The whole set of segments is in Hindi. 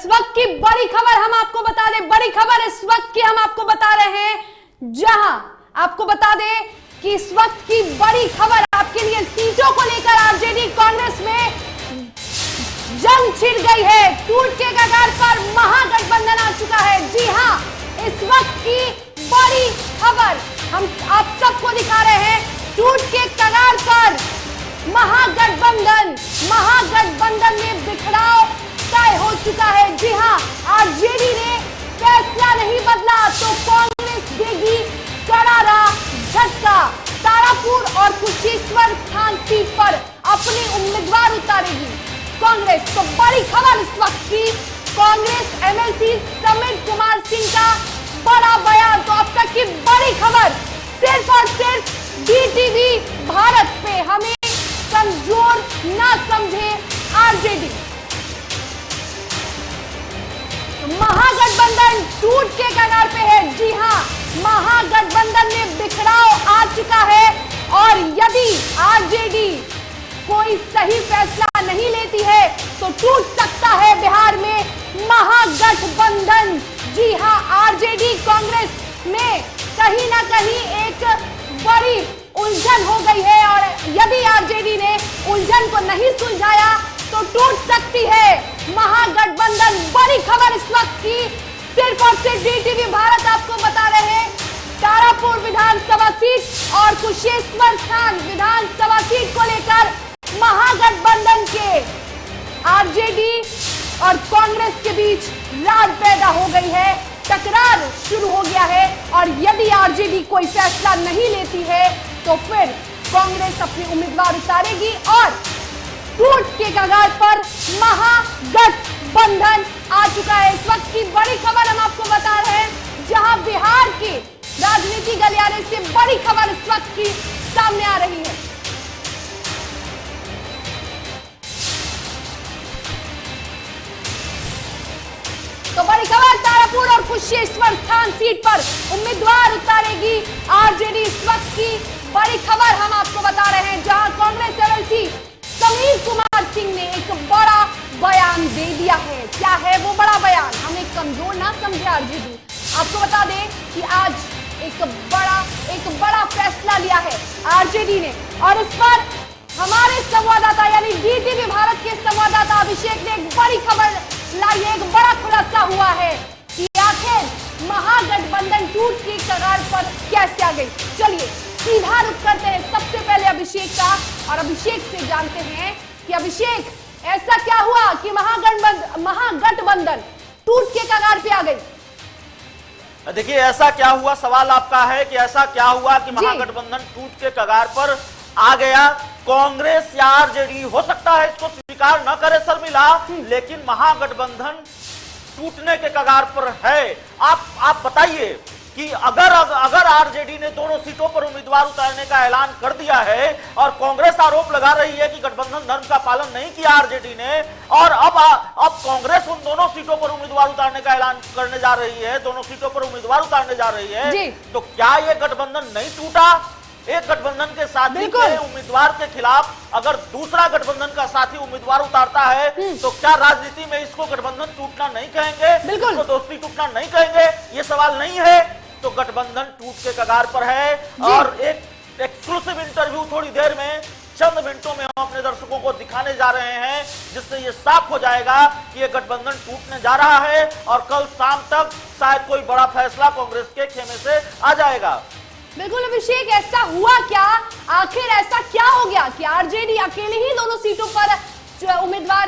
वक्त की बड़ी खबर हम आपको बता दें, बड़ी खबर इस वक्त की हम आपको बता रहे हैं, जहां आपको बता दें कि इस वक्त की बड़ी खबर आपके लिए सीटों को लेकर आरजेडी कांग्रेस में जंग छिड़ गई है। टूट के कगार पर महागठबंधन आ चुका है। जी हां, इस वक्त की बड़ी खबर हम आप सबको दिखा रहे हैं। टूट के कगार पर महागठबंधन में बिखराव तय हो चुका है। जी हां, आरजेडी ने फैसला नहीं बदला तो कांग्रेस देगी करारा झटका। तारापुर और कुशेश्वर स्थान सीट पर अपनी उम्मीदवार उतारेगी कांग्रेस। तो बड़ी खबर इस वक्त की, कांग्रेस एमएलसी समीर कुमार सिंह का बड़ा बयान। तो अब तक की बड़ी खबर, सिर्फ और सिर्फ डीटीवी भारत पे, हमें कमजोर ना समझे आरजेडी। महागठबंधन टूट के कगार पे है। जी हां, महागठबंधन में बिखराव आ चुका है और यदि आरजेडी कोई सही फैसला नहीं लेती है तो टूट सकता है बिहार में महागठबंधन। जी हां, आरजेडी कांग्रेस में कहीं ना कहीं एक बड़ी उलझन हो गई है और यदि आरजेडी ने उलझन को नहीं सुलझाया तो टूट सकती है महागठबंधन। बड़ी खबर इस वक्त की, सिर्फ और सिर्फ डीटीवी भारत आपको बता रहे हैं। तारापुर विधानसभा सीट और कुशेश्वर स्थान विधानसभा सीट को लेकर महागठबंधन के आरजेडी और कांग्रेस के बीच रार पैदा हो गई है, टकरार शुरू हो गया है और यदि आरजेडी कोई फैसला नहीं लेती है तो फिर कांग्रेस अपनी उम्मीदवार उतारेगी और टूट के कगार पर महागठबंधन आ चुका है। इस वक्त की बड़ी खबर हम आपको बता रहे हैं, जहां बिहार के राजनीति गलियारे से बड़ी खबर इस वक्त की सामने आ रही है। तो बड़ी खबर, तारापुर और कुशेश्वर स्थान सीट पर उम्मीदवार उतारेगी आरजेडी। इस वक्त की बड़ी खबर हम आपको बता रहे हैं, जहां कांग्रेस एमएलसी समीर कुमार सिंह ने एक बड़ा बयान दे दिया है। क्या है वो बड़ा बयान? हमें कमजोर ना समझे आरजेडी। आपको बता दें कि आज एक बड़ा फैसला लिया है आरजेडी ने और उस पर हमारे संवाददाता यानी डीटीवी भारत के संवाददाता अभिषेक ने एक बड़ी खबर लाई है। एक बड़ा खुलासा हुआ है कि आखिर महागठबंधन टूट की कगार पर कैसे आ गई। चलिए सीधा रुख करते हैं सबसे पहले अभिषेक का और अभिषेक से जानते हैं कि अभिषेक, ऐसा क्या हुआ कि महागठबंधन टूट के कगार पे आ गई? देखिए, ऐसा क्या हुआ, सवाल आपका है कि ऐसा क्या हुआ कि महागठबंधन टूट के कगार पर आ गया। कांग्रेस या आरजेडी हो सकता है इसको स्वीकार न करे शर्मिला, लेकिन महागठबंधन टूटने के कगार पर है। आप बताइए कि अगर आरजेडी ने दोनों सीटों पर उम्मीदवार उतारने का ऐलान कर दिया है और कांग्रेस आरोप लगा रही है कि गठबंधन धर्म का पालन नहीं किया आरजेडी ने और अब कांग्रेस उन दोनों सीटों पर उम्मीदवार उतारने का ऐलान करने जा रही है, दोनों सीटों पर उम्मीदवार उतारने जा रही है, तो क्या यह गठबंधन नहीं टूटा? एक गठबंधन के साथी के उम्मीदवार के खिलाफ अगर दूसरा गठबंधन का साथी उम्मीदवार उतारता है तो क्या राजनीति में इसको गठबंधन टूटना नहीं कहेंगे, इसको दोस्ती टूटना नहीं कहेंगे? ये सवाल नहीं है। तो गठबंधन टूट के कगार पर है और एक एक्सक्लूसिव इंटरव्यू थोड़ी देर में, चंद मिनटों में हम अपने दर्शकों को दिखाने जा रहे हैं, जिससे ये साफ हो जाएगा कि ये गठबंधन टूटने जा रहा है और कल शाम तक शायद कोई बड़ा फैसला कांग्रेस के खेमे से आ जाएगा। बिल्कुल अभिषेक, ऐसा हुआ क्या? आखिर ऐसा क्या हो गया कि आरजेडी अकेले ही दोनों सीटों पर उम्मीदवार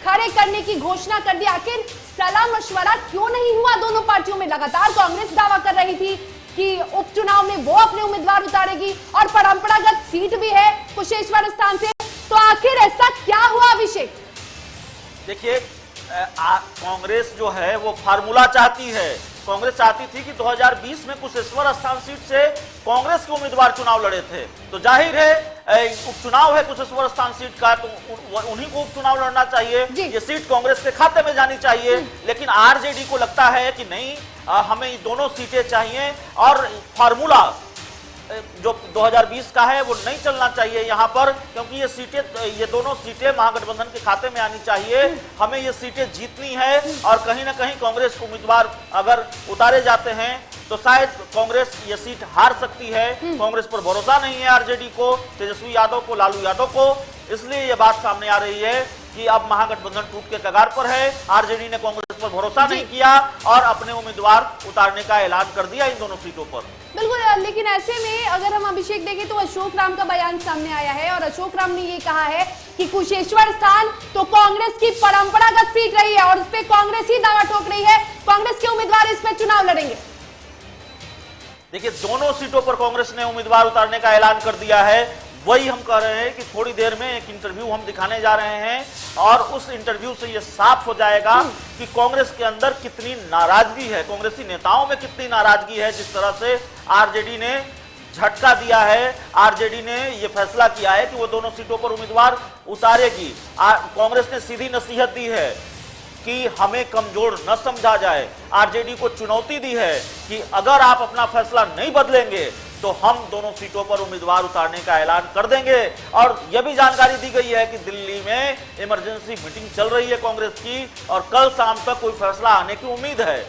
खड़े करने की घोषणा कर दी? आखिर सलाह मशवरा क्यों नहीं हुआ दोनों पार्टियों में? लगातार कांग्रेस दावा कर रही थी कि उपचुनाव में वो अपने उम्मीदवार उतारेगी और परंपरागत सीट भी है कुशेश्वर स्थान से, तो आखिर ऐसा क्या हुआ अभिषेक? देखिए, कांग्रेस जो है वो फार्मूला चाहती है। कांग्रेस चाहती थी कि 2020 में कुशेश्वर स्थान सीट से कांग्रेस के उम्मीदवार चुनाव लड़े थे, तो जाहिर है उपचुनाव है कुशेश्वर स्थान सीट का, तो उन्हीं को उपचुनाव लड़ना चाहिए, ये सीट कांग्रेस के खाते में जानी चाहिए। लेकिन आरजेडी को लगता है कि नहीं, हमें दोनों सीटें चाहिए और फार्मूला जो 2020 का है वो नहीं चलना चाहिए यहाँ पर, क्योंकि ये दोनों सीटें महागठबंधन के खाते में आनी चाहिए। हमें ये सीटें जीतनी है और कहीं ना कहीं कांग्रेस उम्मीदवार अगर उतारे जाते हैं तो शायद कांग्रेस ये सीट हार सकती है। कांग्रेस पर भरोसा नहीं है आरजेडी को, तेजस्वी यादव को, लालू यादव को, इसलिए ये बात सामने आ रही है कि अब महागठबंधन टूट के कगार पर है। आरजेडी ने कांग्रेस पर भरोसा नहीं किया और अपने उम्मीदवार उतारने का ऐलान कर दिया इन दोनों सीटों पर। बिल्कुल, लेकिन ऐसे में अगर हम अभिषेक देखें तो अशोक राम का बयान सामने आया है और अशोक राम ने ये कहा है कि कुशेश्वर स्थान तो कांग्रेस की परंपरागत सीट रही है और उस पर कांग्रेस ही दावा ठोक रही है, कांग्रेस के उम्मीदवार इस पर चुनाव लड़ेंगे। देखिए, दोनों सीटों पर कांग्रेस ने उम्मीदवार उतारने का ऐलान कर दिया है। वही हम कह रहे हैं कि थोड़ी देर में एक इंटरव्यू हम दिखाने जा रहे हैं और उस इंटरव्यू से यह साफ हो जाएगा कि कांग्रेस के अंदर कितनी नाराजगी है, कांग्रेसी नेताओं में कितनी नाराजगी है। जिस तरह से आरजेडी ने झटका दिया है, आरजेडी ने यह फैसला किया है कि वो दोनों सीटों पर उम्मीदवार उतारेगी। कांग्रेस ने सीधी नसीहत दी है कि हमें कमजोर न समझा जाए। आरजेडी को चुनौती दी है कि अगर आप अपना फैसला नहीं बदलेंगे तो हम दोनों सीटों पर उम्मीदवार उतारने का ऐलान कर देंगे। और यह भी जानकारी दी गई है कि दिल्ली में इमरजेंसी मीटिंग चल रही है कांग्रेस की और कल शाम तक कोई फैसला आने की उम्मीद है।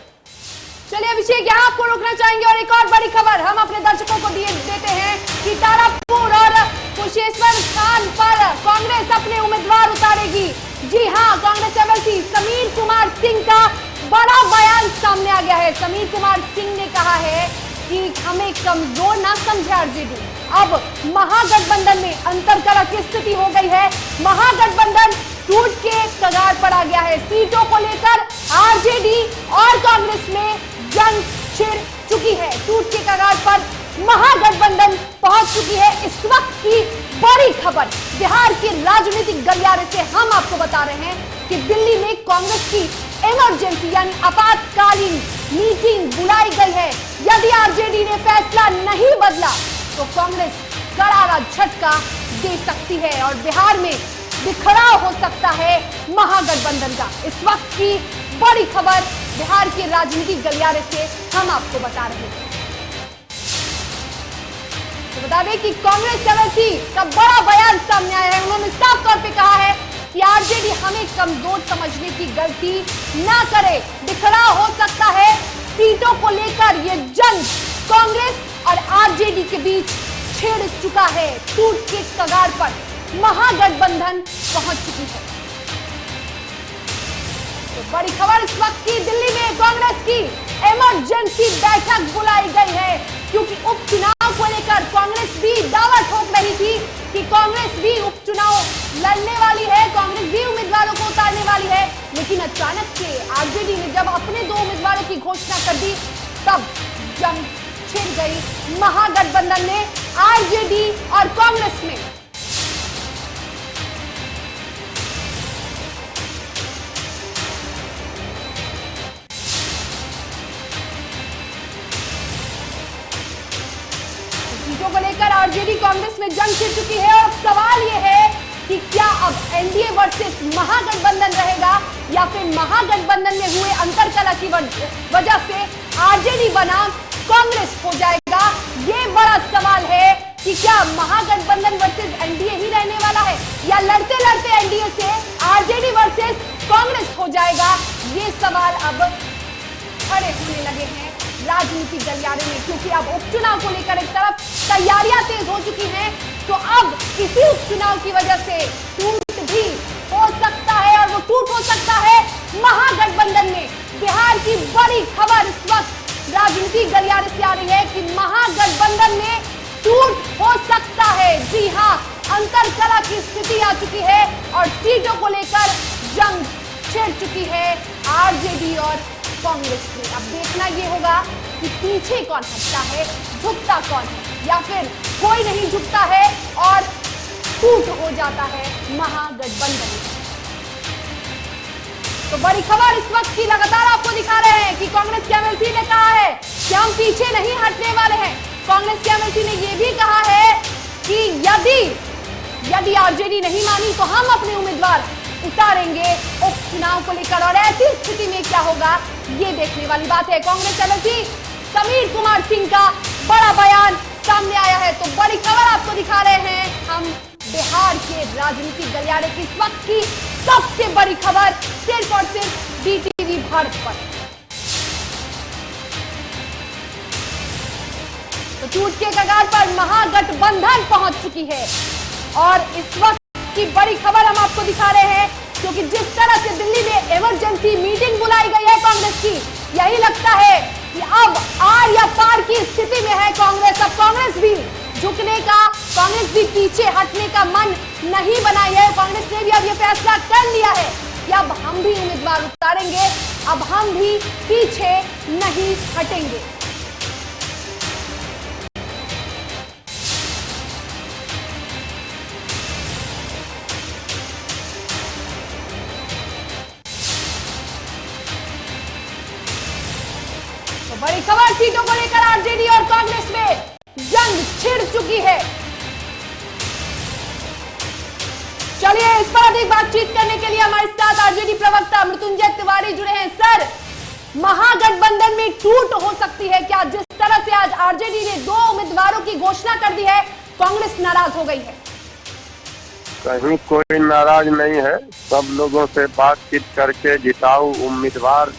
चलिए अभिषेक, यहाँ आपको रोकना चाहेंगे और एक और बड़ी खबर हम अपने दर्शकों को देते हैं कि तारापुर और कुशेश्वर स्थान पर कांग्रेस अपने उम्मीदवार उतारेगी। जी हाँ, कांग्रेस एमएलसी समीर कुमार सिंह का बड़ा बयान सामने आ गया है। समीर कुमार सिंह ने कहा है कि हमें कमजोर ना समझे आरजेडी। अब महागठबंधन में अंतरकलह की स्थिति हो गई है, महागठबंधन टूट के कगार पर आ गया है। सीटों को लेकर आरजेडी और कांग्रेस में जंग छिड़ चुकी है, टूट के कगार पर महागठबंधन पहुंच चुकी है। इस वक्त की बड़ी खबर बिहार के राजनीतिक गलियारे से हम आपको बता रहे हैं कि दिल्ली में कांग्रेस की इमरजेंसी यानी आपातकालीन मीटिंग बुलाई गई है। यदि आरजेडी ने फैसला नहीं बदला तो कांग्रेस करारा झटका दे सकती है और बिहार में बिखराव हो सकता है महागठबंधन का। इस वक्त की बड़ी खबर बिहार के राजनीतिक गलियारे से हम आपको बता रहे हैं। तो बता दें कि कांग्रेस एमएलसी का बड़ा बयान सामने आया है। उन्होंने साफ तौर पे कहा है कि आरजेडी हमें कमजोर समझने की गलती ना करे, बिखराव हो सकता है। सीटों को लेकर ये जंग कांग्रेस और आरजेडी के बीच छिड़ चुका है, टूट के कगार पर महागठबंधन पहुंच चुकी है। तो बड़ी खबर इस वक्त की, दिल्ली में कांग्रेस की इमरजेंसी बैठक बुलाई गई है क्योंकि उपचुनाव को लेकर कांग्रेस भी दावा ठोक रही थी कि कांग्रेस भी उपचुनाव लड़ने वाली है, कांग्रेस भी उम्मीदवारों को उतारने वाली है। लेकिन अचानक से आरजेडी ने जब अपने दो उम्मीदवारों की घोषणा कर दी तब जंग छिड़ गई महागठबंधन में, आरजेडी और कांग्रेस में। सीटों को लेकर आरजेडी कांग्रेस में जंग छिड़ चुकी है और सवाल यह है कि क्या अब एनडीए वर्सेस महागठबंधन रहेगा या फिर महागठबंधन में हुए अंतरकलह की वजह से आरजेडी बनाम कांग्रेस हो जाएगा। ये बड़ा सवाल है कि क्या महागठबंधन वर्सेस एनडीए ही रहने वाला है या लड़ते लड़ते एनडीए से आरजेडी वर्सेस कांग्रेस हो जाएगा। ये सवाल अब खड़े होने लगे हैं राजनीतिक गलियारे में, क्योंकि अब उपचुनाव को लेकर एक तरफ तैयारियां तेज हो चुकी हैं तो अब इसी उपचुनाव की वजह से टूट भी हो सकता है और वो टूट हो सकता है महागठबंधन में। बिहार की बड़ी खबर इस वक्त राजनीतिक गलियारे से आ रही है कि महागठबंधन में टूट हो सकता है। जी हाँ, अंतरकलह की स्थिति आ चुकी है और सीटों को लेकर जंग छिड़ चुकी है आरजेडी और कांग्रेस में। अब देखना ये होगा कि पीछे कौन हटता है, झुकता कौन है, या फिर कोई नहीं झुकता है और टूट हो जाता है महागठबंधन। तो बड़ी खबर इस वक्त की लगातार आपको दिखा रहे हैं कि कांग्रेस के एमएलसी ने कहा है कि हम पीछे नहीं हटने वाले हैं। कांग्रेस के एमएलसी ने यह भी कहा है कि यदि आरजेडी नहीं मानी तो हम अपने उम्मीदवार उतारेंगे उपचुनाव को लेकर। और ऐसी स्थिति में क्या होगा ये देखने वाली बात है। कांग्रेस एमएलसी समीर कुमार सिंह का बड़ा बयान सामने आया है। तो बड़ी खबर आपको दिखा रहे हैं हम बिहार के राजनीतिक गलियारे की इस वक्त की सबसे बड़ी खबर सिर्फ और सिर्फ डीटीवी भारत पर। तो टूट के कगार पर महागठबंधन पहुंच चुकी है और इस वक्त की बड़ी खबर हम आपको दिखा रहे हैं, क्योंकि जिस तरह से दिल्ली में इमरजेंसी मीटिंग बुलाई गई है कांग्रेस की, यही लगता है कि अब आर या पार की स्थिति में है कांग्रेस। अब कांग्रेस भी झुकने का, कांग्रेस भी पीछे हटने का मन नहीं बनाई है। कांग्रेस ने भी अब यह फैसला कर लिया है कि अब हम भी उम्मीदवार उतारेंगे, अब हम भी पीछे नहीं हटेंगे। बड़ी खबर, सीटों को लेकर आरजेडी और कांग्रेस में जंग छिड़ चुकी है। चलिए इस पर अधिक बातचीत करने के लिए हमारे साथ आरजेडी प्रवक्ता मृत्युंजय तिवारी जुड़े हैं। सर, महागठबंधन में टूट हो सकती है क्या? जिस तरह से आज आरजेडी ने 2 उम्मीदवारों की घोषणा कर दी है, कांग्रेस नाराज हो गई है। कहीं कोई नाराज नहीं है, सब लोगों से बातचीत करके जिताऊ उम्मीदवार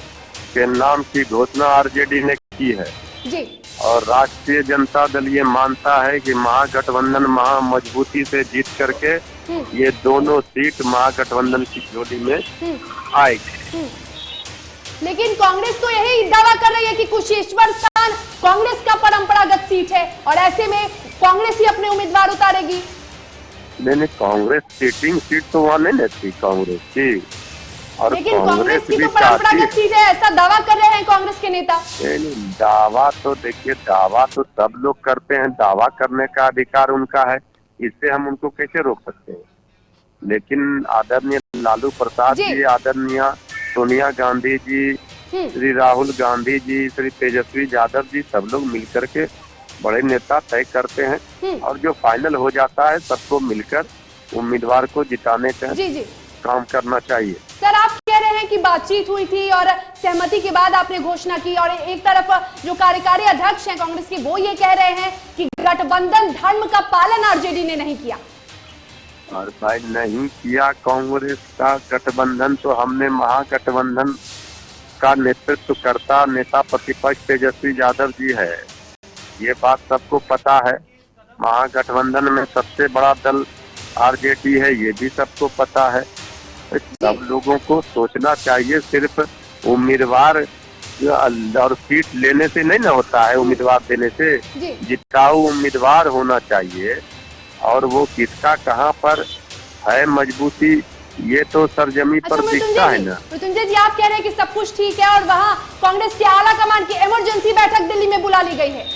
के नाम की घोषणा आरजेडी ने की है जी। और राष्ट्रीय जनता दल ये मानता है कि महागठबंधन महा मजबूती से जीत करके ये दोनों सीट महागठबंधन की झोली में आएगी। लेकिन कांग्रेस तो यही दावा कर रही है कि कुशेश्वर स्थान कांग्रेस का परंपरागत सीट है और ऐसे में कांग्रेस ही अपने उम्मीदवार उतारेगी। नहीं, कांग्रेस सीटिंग सीट तो वहाँ नहीं लेती कांग्रेस की, और लेकिन कांग्रेस की तो परंपरागत सीट है, ऐसा दावा कर रहे हैं कांग्रेस के नेता। दावा तो देखिए, दावा तो सब लोग करते हैं, दावा करने का अधिकार उनका है, इससे हम उनको कैसे रोक सकते हैं। लेकिन आदरणीय लालू प्रसाद जी, आदरणीय सोनिया गांधी जी, श्री राहुल गांधी जी, श्री तेजस्वी यादव जी, सब लोग मिलकर के बड़े नेता तय करते हैं और जो फाइनल हो जाता है सबको मिलकर उम्मीदवार को जिताने का काम करना चाहिए। सर, आप कह रहे हैं कि बातचीत हुई थी और सहमति के बाद आपने घोषणा की, और एक तरफ जो कार्यकारी अध्यक्ष हैं कांग्रेस के, वो ये कह रहे हैं कि गठबंधन धर्म का पालन आरजेडी ने नहीं किया। और भाई नहीं किया कांग्रेस का गठबंधन, तो हमने महागठबंधन का नेतृत्व करता नेता प्रतिपक्ष तेजस्वी यादव जी है, ये बात सबको पता है। महागठबंधन में सबसे बड़ा दल आरजेडी है, ये भी सबको पता है। सब लोगों को सोचना चाहिए, सिर्फ उम्मीदवार और सीट लेने से नहीं ना होता है, उम्मीदवार देने से जिताऊ उम्मीदवार होना चाहिए। और वो किसका कहाँ पर है मजबूती, ये तो सरजमी पर दिखता है ना। मृत्युंजय जी, आप कह रहे हैं कि सब कुछ ठीक है और वहाँ कांग्रेस की आला कमान की इमरजेंसी बैठक दिल्ली में बुला ली गई है।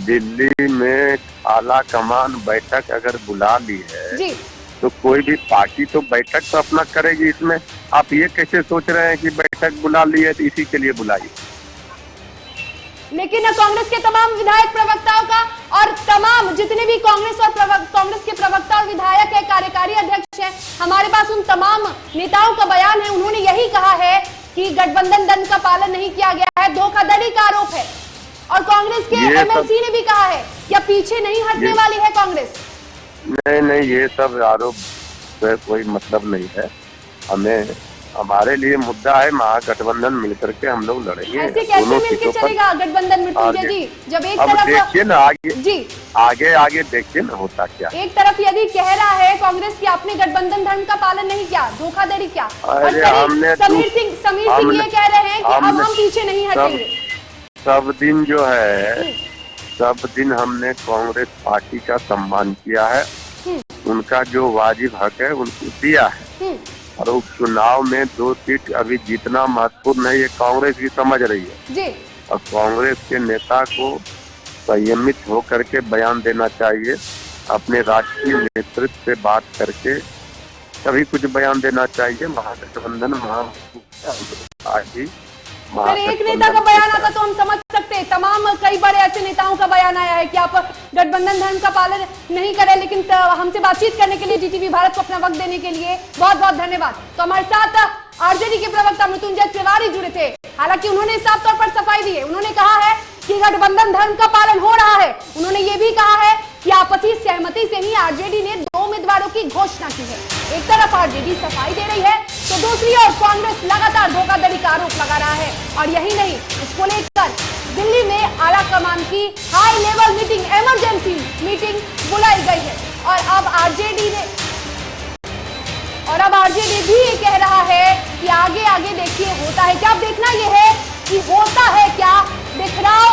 दिल्ली में आला कमान बैठक अगर बुला ली है जी, तो कोई भी पार्टी तो बैठक तो अपना करेगी। इसमें आप ये कैसे सोच रहे हैं कि बैठक बुला ली है तो इसी के लिए बुलाई? लेकिन कांग्रेस के तमाम विधायक प्रवक्ताओं का और तमाम जितने भी कांग्रेस के प्रवक्ता और विधायक है, कार्यकारी अध्यक्ष है, हमारे पास उन तमाम नेताओं का बयान है। उन्होंने यही कहा है कि गठबंधन धर्म का पालन नहीं किया गया है, धोखाधड़ी का आरोप है। और कांग्रेस के एमएलसी ने भी कहा है कि अब पीछे नहीं हटने वाली है कांग्रेस। नहीं, ये सब आरोप से कोई मतलब नहीं है। हमें, हमारे लिए मुद्दा है महागठबंधन मिलकर के हम लोग लड़ेंगे। ऐसे कैसे मिलकर चलेगा गठबंधन मृत्युंजय जी, जब एक तरफ देखिए ना आगे जी, आगे देखिए ना होता क्या। एक तरफ यदि कह रहा है कांग्रेस की आपने गठबंधन धर्म का पालन नहीं किया, धोखाधड़ी क्या, अरे हमने समीर सिंह ये कह रहे हैं कि अब हम पीछे नहीं हटेंगे। सब दिन जो है, सब दिन हमने कांग्रेस पार्टी का सम्मान किया है, उनका जो वाजिब हक है उनको दिया है। और उस चुनाव में 2 सीट अभी जीतना महत्वपूर्ण है, ये कांग्रेस भी समझ रही है जी। और कांग्रेस के नेता को संयमित होकर के बयान देना चाहिए, अपने राष्ट्रीय नेतृत्व से बात करके तभी कुछ बयान देना चाहिए। महागठबंधन अगर एक नेता का बयान आता तो हम समझ सकते हैं, तमाम कई बार ऐसे नेताओं का बयान आया है कि आप गठबंधन धर्म का पालन नहीं करें। लेकिन हमसे बातचीत करने के लिए डीटीवी भारत को अपना वक्त देने के लिए बहुत बहुत धन्यवाद। तो हमारे साथ आरजेडी के प्रवक्ता मृत्युंजय तिवारी जुड़े थे। हालांकि उन्होंने साफ तौर पर सफाई दी है, उन्होंने कहा है कि गठबंधन धर्म का पालन हो रहा है। उन्होंने ये भी कहा है कि आपसी सहमति से ही आरजेडी ने 2 उम्मीदवारों की घोषणा की है। एक तरफ आरजेडी सफाई दे रही है तो दूसरी ओर कांग्रेस लगातार धोखाधड़ी का आरोप लगा रहा है। और यही नहीं, इसको लेकर दिल्ली में आला कमान की high level meeting, emergency meeting बुलाई गई है। और अब आरजेडी भी ये कह रहा है कि आगे आगे देखिए होता है क्या। अब देखना यह है कि होता है क्या। बिखराव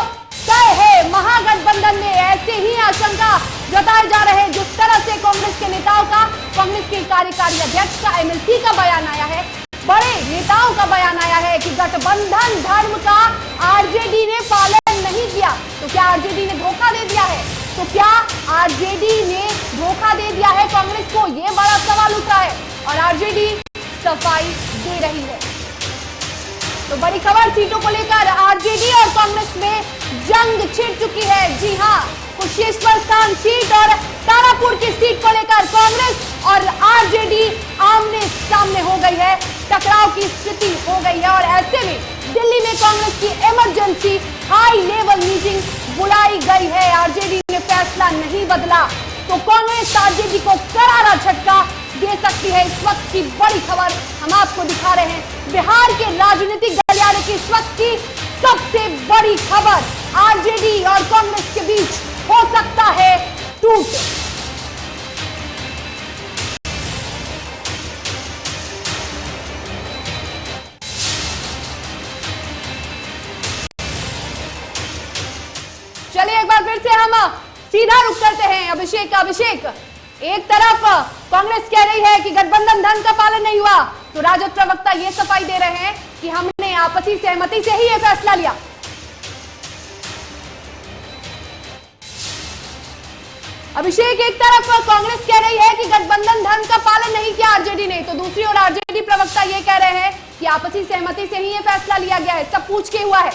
तय है महागठबंधन में, ऐसे ही आशंका जताए जा रहे हैं। जिस तरह से कांग्रेस के नेताओं का, कांग्रेस के कार्यकारी अध्यक्ष का, एमएलसी का बयान आया है, बड़े नेताओं का बयान आया है कि गठबंधन धर्म का आरजेडी ने पालन नहीं किया। तो क्या आरजेडी ने धोखा दे दिया है? तो क्या आरजेडी ने धोखा दे दिया है कांग्रेस को? यह बड़ा सवाल उठा है और आरजेडी सफाई दे रही है। तो बड़ी खबर, सीटों को लेकर आरजेडी और कांग्रेस में जंग छिड़ चुकी है। जी हां, कुशेश्वर स्थान सीट और तारापुर की सीट को लेकर कांग्रेस और आरजेडी आमने सामने हो गई है। टकराव की स्थिति हो गई है और ऐसे में दिल्ली में कांग्रेस की इमरजेंसी हाई लेवल मीटिंग बुलाई गई है। आरजेडी ने फैसला नहीं बदला तो कांग्रेस आरजेडी को करारा झटका दे सकती है। इस वक्त की बड़ी खबर हम आपको दिखा रहे हैं। बिहार के राजनीतिक गलियारे की इस वक्त की सबसे बड़ी खबर, आरजेडी और कांग्रेस के बीच हो सकता है टूट। चलिए एक बार फिर से हम सीधा रुख करते हैं अभिषेक। एक तरफ कांग्रेस कह रही है कि गठबंधन धर्म का पालन नहीं हुआ, तो राजद प्रवक्ता ये सफाई दे रहे हैं कि हमने आपसी सहमति से ही यह फैसला लिया। अभिषेक, एक तरफ कांग्रेस कह रही है कि गठबंधन धर्म का पालन नहीं किया आरजेडी ने, तो दूसरी ओर आरजेडी प्रवक्ता ये कह रहे हैं कि आपसी सहमति से ही यह फैसला लिया गया है, सब पूछ के हुआ है।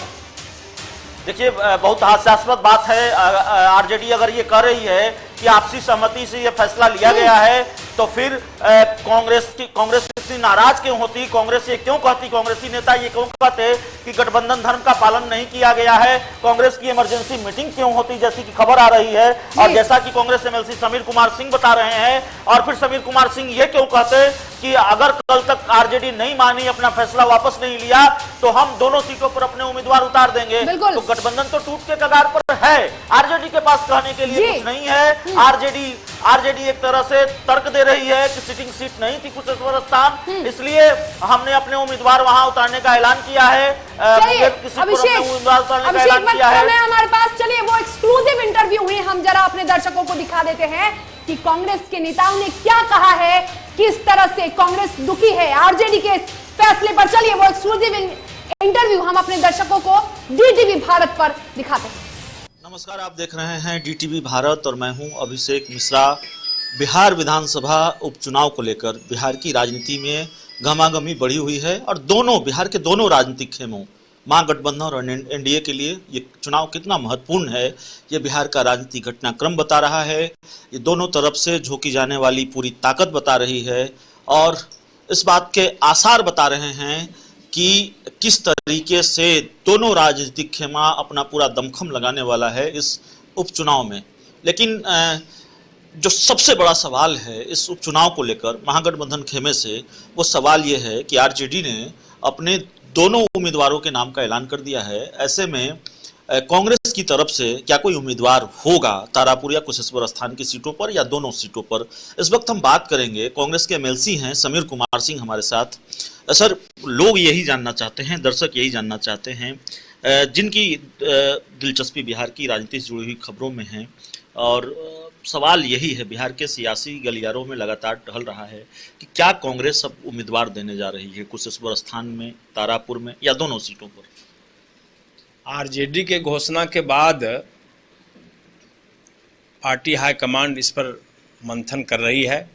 देखिए, बहुत हास्यास्पद बात है। आरजेडी अगर ये कह रही है कि आपसी सहमति से ये फैसला लिया गया है, तो फिर कांग्रेस इतनी नाराज क्यों होती? कांग्रेस ये क्यों कहती, कांग्रेसी नेता ये क्यों कहते कि गठबंधन धर्म का पालन नहीं किया गया है? कांग्रेस की इमरजेंसी मीटिंग क्यों होती, जैसी कि खबर आ रही है? और जैसा कि कांग्रेस एमएलसी समीर कुमार सिंह बता रहे हैं, और फिर समीर कुमार सिंह ये क्यों कहते कि अगर कल तक आरजेडी नहीं मानी, अपना फैसला वापस नहीं लिया, तो हम दोनों सीटों पर अपने उम्मीदवार उतार देंगे। तो गठबंधन तो टूट के कगार पर है। आरजेडी के पास कहने के लिए कुछ नहीं है। आरजेडी एक तरह से तर्क दे रही है कि सिटिंग सीट नहीं थी कुशेश्वर स्थान, इसलिए हमने अपने उम्मीदवार वहां उतारने का ऐलान किया है। उम्मीदवार उतारने का ऐलान किया है हमारे पास। चलिए वो एक्सक्लूसिव इंटरव्यू हुई, हम जरा अपने दर्शकों को दिखा देते हैं कि कांग्रेस के नेताओं ने क्या कहा है, किस तरह से कांग्रेस दुखी है आरजेडी के फैसले पर। चलिए वो एक्सक्लूसिव इंटरव्यू हम अपने दर्शकों को डीटीवी भारत पर दिखाते हैं। नमस्कार, आप देख रहे हैं डीटीवी भारत और मैं हूं अभिषेक मिश्रा। बिहार विधानसभा उपचुनाव को लेकर बिहार की राजनीति में गहमागहमी बढ़ी हुई है और बिहार के दोनों राजनीतिक खेमों, महागठबंधन और एनडीए के लिए ये चुनाव कितना महत्वपूर्ण है, ये बिहार का राजनीतिक घटनाक्रम बता रहा है। ये दोनों तरफ से झोंकी जाने वाली पूरी ताकत बता रही है और इस बात के आसार बता रहे हैं कि किस तरीके से दोनों राजनीतिक खेमा अपना पूरा दमखम लगाने वाला है इस उपचुनाव में। लेकिन जो सबसे बड़ा सवाल है इस उपचुनाव को लेकर महागठबंधन खेमे से, वो सवाल ये है कि आरजेडी ने अपने दोनों उम्मीदवारों के नाम का ऐलान कर दिया है। ऐसे में कांग्रेस की तरफ से क्या कोई उम्मीदवार होगा तारापुर या कुशेश्वर स्थान की सीटों पर या दोनों सीटों पर? इस वक्त हम बात करेंगे। कांग्रेस के एमएलसी हैं समीर कुमार सिंह हमारे साथ। सर, लोग यही जानना चाहते हैं, दर्शक यही जानना चाहते हैं, जिनकी दिलचस्पी बिहार की राजनीति से जुड़ी हुई खबरों में है, और सवाल यही है, बिहार के सियासी गलियारों में लगातार टहल रहा है कि क्या कांग्रेस अब उम्मीदवार देने जा रही है कुशेश्वर स्थान में, तारापुर में या दोनों सीटों पर? आरजेडी के घोषणा के बाद पार्टी हाईकमांड इस पर मंथन कर रही है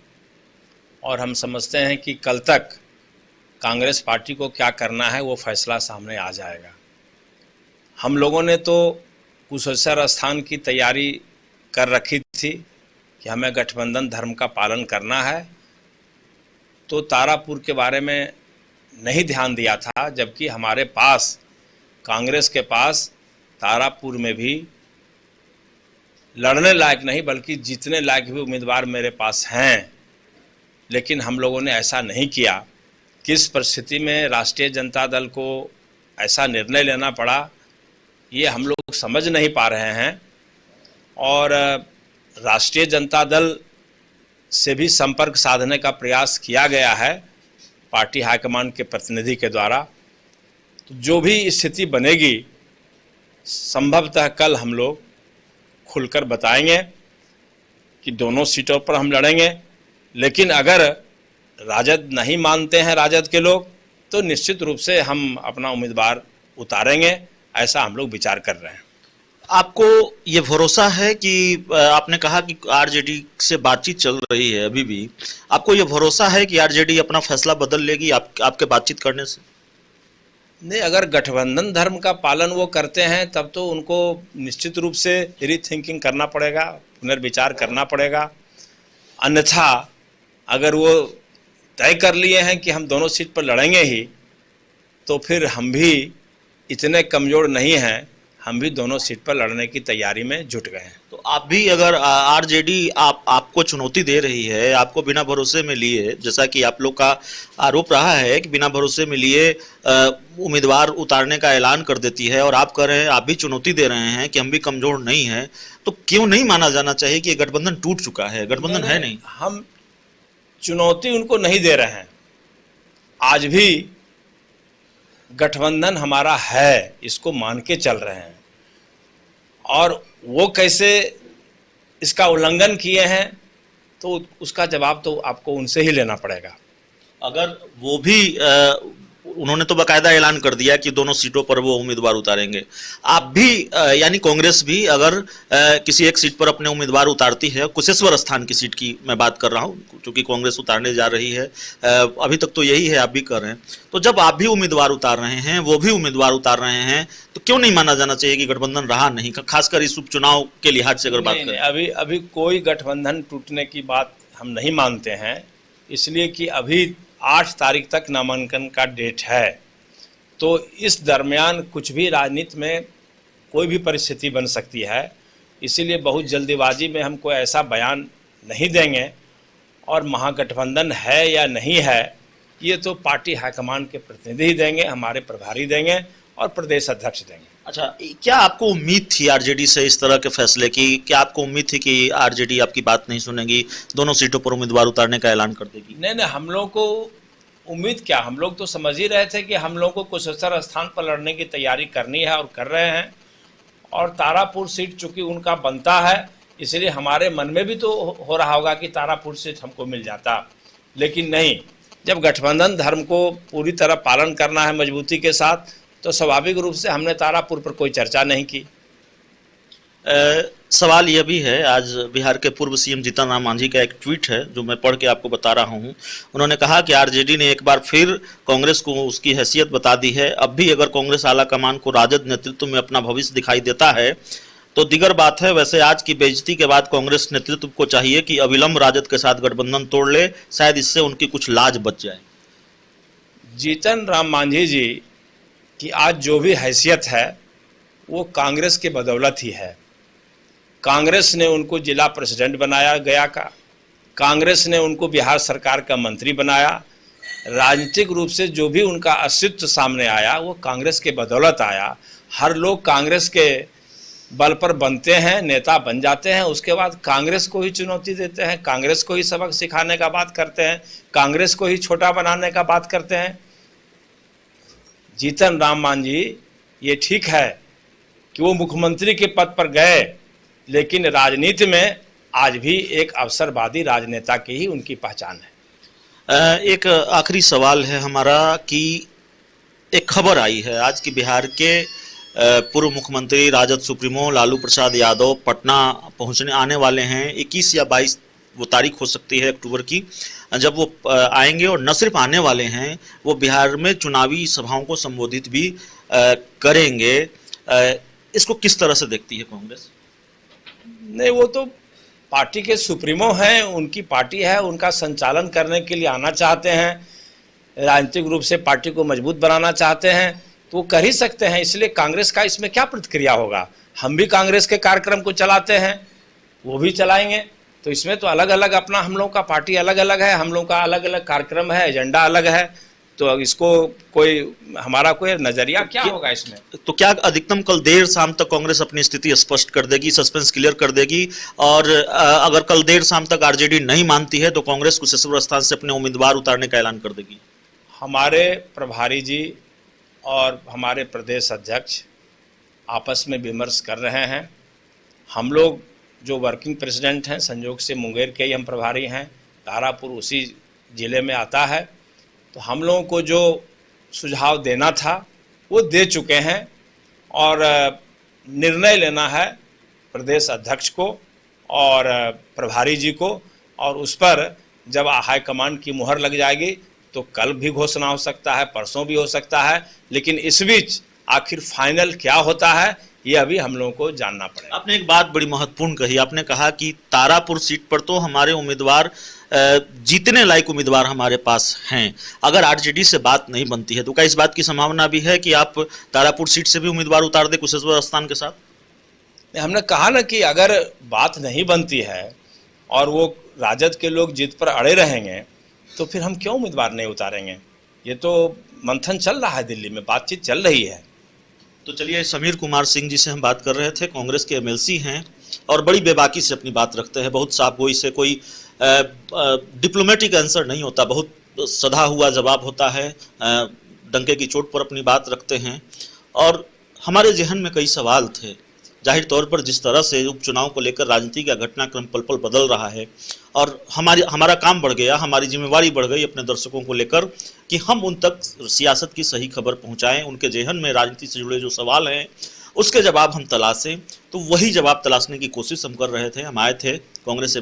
और हम समझते हैं कि कल तक कांग्रेस पार्टी को क्या करना है वो फैसला सामने आ जाएगा। हम लोगों ने तो कुशेश्वर स्थान की तैयारी कर रखी थी कि हमें गठबंधन धर्म का पालन करना है, तो तारापुर के बारे में नहीं ध्यान दिया था, जबकि हमारे पास, कांग्रेस के पास तारापुर में भी लड़ने लायक नहीं बल्कि जीतने लायक भी उम्मीदवार मेरे पास हैं, लेकिन हम लोगों ने ऐसा नहीं किया। किस परिस्थिति में राष्ट्रीय जनता दल को ऐसा निर्णय लेना पड़ा ये हम लोग समझ नहीं पा रहे हैं, और राष्ट्रीय जनता दल से भी संपर्क साधने का प्रयास किया गया है पार्टी हाईकमान के प्रतिनिधि के द्वारा। तो जो भी स्थिति बनेगी संभवतः कल हम लोग खुलकर बताएंगे कि दोनों सीटों पर हम लड़ेंगे, लेकिन अगर राजद नहीं मानते हैं राजद के लोग तो निश्चित रूप से हम अपना उम्मीदवार उतारेंगे, ऐसा हम लोग विचार कर रहे हैं। आपको ये भरोसा है कि आपने कहा कि आरजेडी से बातचीत चल रही है अभी भी, आपको ये भरोसा है कि आरजेडी अपना फैसला बदल लेगी आपके बातचीत करने से? नहीं, अगर गठबंधन धर्म का पालन वो करते हैं तब तो उनको निश्चित रूप से रीथिंकिंग करना पड़ेगा, पुनर्विचार करना पड़ेगा। अन्यथा अगर वो तय कर लिए हैं कि हम दोनों सीट पर लड़ेंगे ही, तो फिर हम भी इतने कमज़ोर नहीं हैं, हम भी दोनों सीट पर लड़ने की तैयारी में जुट गए हैं। तो आप भी अगर आरजेडी आपको चुनौती दे रही है, आपको बिना भरोसे में लिए, जैसा कि आप लोग का आरोप रहा है कि बिना भरोसे में लिए उम्मीदवार उतारने का ऐलान कर देती है, और आप कह रहे हैं, आप भी चुनौती दे रहे हैं कि हम भी कमजोर नहीं हैं, तो क्यों नहीं माना जाना चाहिए कि गठबंधन टूट चुका है? गठबंधन है नहीं। हम चुनौती उनको नहीं दे रहे हैं, आज भी गठबंधन हमारा है, इसको मान के चल रहे हैं, और वो कैसे इसका उल्लंघन किए हैं तो उसका जवाब तो आपको उनसे ही लेना पड़ेगा। अगर वो भी उन्होंने तो बाकायदा ऐलान कर दिया कि दोनों सीटों पर वो उम्मीदवार उतारेंगे, आप भी यानी कांग्रेस भी अगर किसी एक सीट पर अपने उम्मीदवार उतारती है, कुशेश्वर स्थान की सीट की मैं बात कर रहा हूँ क्योंकि कांग्रेस उतारने जा रही है, अभी तक तो यही है, आप भी कर रहे हैं, तो जब आप भी उम्मीदवार उतार रहे हैं, वो भी उम्मीदवार उतार रहे हैं, तो क्यों नहीं माना जाना चाहिए कि गठबंधन रहा नहीं, खासकर इस उपचुनाव के लिहाज से अगर बात करें? अभी कोई गठबंधन टूटने की बात हम नहीं मानते हैं, इसलिए कि अभी 8 तारीख तक नामांकन का डेट है, तो इस दरमियान कुछ भी राजनीति में कोई भी परिस्थिति बन सकती है, इसीलिए बहुत जल्दीबाजी में हम कोई ऐसा बयान नहीं देंगे। और महागठबंधन है या नहीं है ये तो पार्टी हाईकमान के प्रतिनिधि ही देंगे, हमारे प्रभारी देंगे और प्रदेश अध्यक्ष देंगे। अच्छा, क्या आपको उम्मीद थी आरजेडी से इस तरह के फैसले की? क्या आपको उम्मीद थी कि आरजेडी आपकी बात नहीं सुनेगी, दोनों सीटों पर उम्मीदवार उतारने का ऐलान कर देगी? नहीं, हम लोग को उम्मीद क्या, हम लोग तो समझ ही रहे थे कि हम लोग को कुशेश्वर स्थान पर लड़ने की तैयारी करनी है और कर रहे हैं, और तारापुर सीट चूंकि उनका बनता है इसलिए हमारे मन में भी तो हो रहा होगा कि तारापुर सीट हमको मिल जाता, लेकिन नहीं, जब गठबंधन धर्म को पूरी तरह पालन करना है मजबूती के साथ, तो स्वाभाविक रूप से हमने तारापुर पर कोई चर्चा नहीं की। सवाल यह भी है, आज बिहार के पूर्व सीएम जीतन राम मांझी का एक ट्वीट है जो मैं पढ़ के आपको बता रहा हूं। उन्होंने कहा कि आरजेडी ने एक बार फिर कांग्रेस को उसकी हैसियत बता दी है। अब भी अगर कांग्रेस आला कमान को राजद नेतृत्व में अपना भविष्य दिखाई देता है तो दीगर बात है, वैसे आज की बेइज्जती के बाद कांग्रेस नेतृत्व को चाहिए कि अविलंब राजद के साथ गठबंधन तोड़ ले, शायद इससे उनकी कुछ लाज बच जाए। जीतन राम मांझी जी की आज जो भी हैसियत है वो कांग्रेस के बदौलत ही है। कांग्रेस ने उनको जिला प्रेसिडेंट बनाया गया का, कांग्रेस ने उनको बिहार सरकार का मंत्री बनाया, राजनीतिक रूप से जो भी उनका अस्तित्व सामने आया वो कांग्रेस के बदौलत आया। हर लोग कांग्रेस के बल पर बनते हैं, नेता बन जाते हैं, उसके बाद कांग्रेस को ही चुनौती देते हैं, कांग्रेस को ही सबक सिखाने का बात करते हैं, कांग्रेस को ही छोटा बनाने का बात करते हैं। जीतन राम मांझी ये ठीक है कि वो मुख्यमंत्री के पद पर गए, लेकिन राजनीति में आज भी एक अवसरवादी राजनेता की ही उनकी पहचान है। एक आखिरी सवाल है हमारा कि एक खबर आई है आज की बिहार के पूर्व मुख्यमंत्री राजद सुप्रीमो लालू प्रसाद यादव पटना पहुंचने आने वाले हैं। 21 या 22 वो तारीख हो सकती है अक्टूबर की, जब वो आएंगे, और न सिर्फ आने वाले हैं, वो बिहार में चुनावी सभाओं को संबोधित भी करेंगे। इसको किस तरह से देखती है कांग्रेस? नहीं, वो तो पार्टी के सुप्रीमो हैं, उनकी पार्टी है, उनका संचालन करने के लिए आना चाहते हैं, राजनीतिक रूप से पार्टी को मजबूत बनाना चाहते हैं, तो वो कर ही सकते हैं, इसलिए कांग्रेस का इसमें क्या प्रतिक्रिया होगा। हम भी कांग्रेस के कार्यक्रम को चलाते हैं, वो भी चलाएंगे, तो इसमें तो अलग अलग अपना हम लोग का पार्टी अलग अलग है, हम लोग का अलग अलग कार्यक्रम है, एजेंडा अलग है, तो इसको कोई हमारा कोई नजरिया क्या होगा इसमें। तो क्या अधिकतम कल देर शाम तक कांग्रेस अपनी स्थिति स्पष्ट कर देगी, सस्पेंस क्लियर कर देगी, और अगर कल देर शाम तक आरजेडी नहीं मानती है तो कांग्रेस कुशेश्वर स्थान से अपने उम्मीदवार उतारने का ऐलान कर देगी? हमारे प्रभारी जी और हमारे प्रदेश अध्यक्ष आपस में विमर्श कर रहे हैं। हम लोग जो वर्किंग प्रेसिडेंट हैं, संयोग से मुंगेर के ही हम प्रभारी हैं, तारापुर उसी जिले में आता है, तो हम लोगों को जो सुझाव देना था वो दे चुके हैं, और निर्णय लेना है प्रदेश अध्यक्ष को और प्रभारी जी को, और उस पर जब हाईकमांड की मुहर लग जाएगी तो कल भी घोषणा हो सकता है, परसों भी हो सकता है, लेकिन इस बीच आखिर फाइनल क्या होता है ये अभी हम लोगों को जानना पड़ेगा। आपने एक बात बड़ी महत्वपूर्ण कही, आपने कहा कि तारापुर सीट पर तो हमारे उम्मीदवार जीतने लायक उम्मीदवार हमारे पास हैं, अगर आरजेडी से बात नहीं बनती है तो क्या इस बात की संभावना भी है कि आप तारापुर सीट से भी उम्मीदवार उतार दे कुशेश्वर स्थान के साथ? हमने कहा ना कि अगर बात नहीं बनती है और वो राजद के लोग जीत पर अड़े रहेंगे तो फिर हम क्यों उम्मीदवार नहीं उतारेंगे। ये तो मंथन चल रहा है, दिल्ली में बातचीत चल रही है। तो चलिए, समीर कुमार सिंह जी से हम बात कर रहे थे, कांग्रेस के एमएलसी हैं और बड़ी बेबाकी से अपनी बात रखते हैं, बहुत साफगोई से, कोई डिप्लोमेटिक आंसर नहीं होता, बहुत सधा हुआ जवाब होता है, डंके की चोट पर अपनी बात रखते हैं। और हमारे जहन में कई सवाल थे, जाहिर तौर पर जिस तरह से उपचुनाव को लेकर राजनीति का घटनाक्रम पल पल बदल रहा है, और हमारा काम बढ़ गया, हमारी जिम्मेवारी बढ़ गई अपने दर्शकों को लेकर कि हम उन तक सियासत की सही खबर पहुंचाएं, उनके जहन में राजनीति से जुड़े जो सवाल हैं उसके जवाब हम तलाशें। तो वही जवाब तलाशने की कोशिश हम कर रहे थे। हम आए थे कांग्रेस